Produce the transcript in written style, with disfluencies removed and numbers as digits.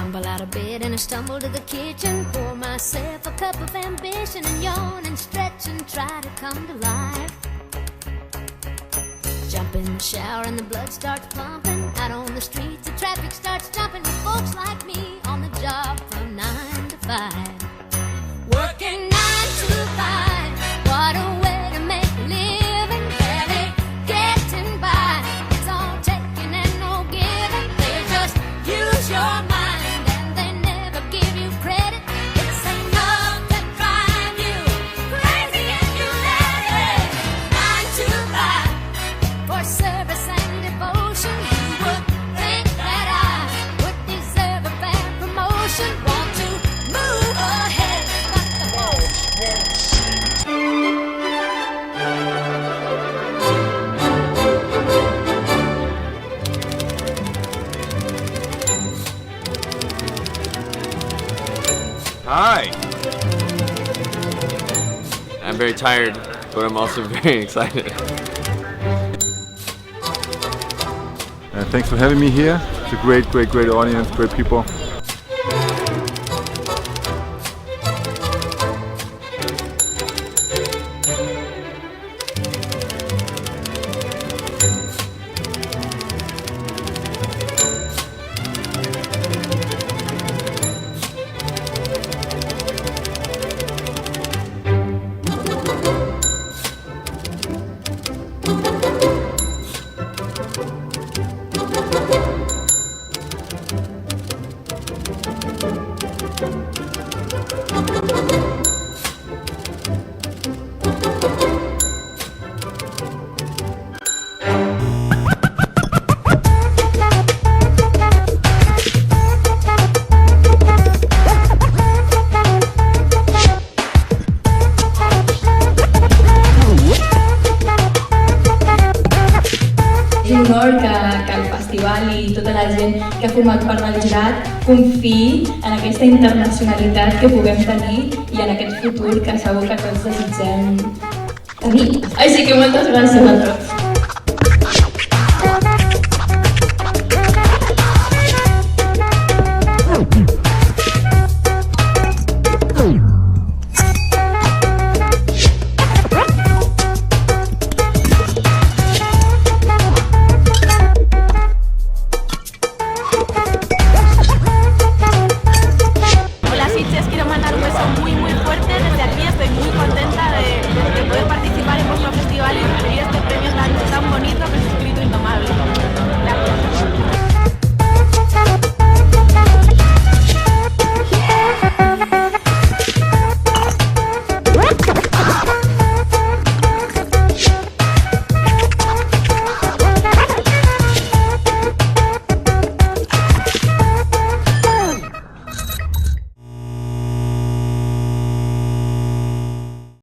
Tumble out of bed and I stumble to the kitchen, pour myself a cup of ambition and yawn and stretch and try to come to life. Jump in the shower and the blood starts pumping. Out on the streets the traffic starts jumping with folks like me on the job from 9 to 5. Working 9 to 5, what a way to make a living. Barely getting by, it's all taking and no giving. They just use your mind and they never give you credit. It's enough to drive you crazy and you let it. 9 to 5 for service and devotion. You would think that I would deserve a fair promotion. Want to move ahead, but the boss won't see. Hi! I'm very tired, but I'm also very excited. Thanks for having me here. It's a great audience, great people. És un honor que el festival i tota la gent que ha format part del jurat confiï en aquesta internacionalitat que puguem tenir i en aquest futur que segur que tots desitgem tenir. Així que moltes gràcies a tots.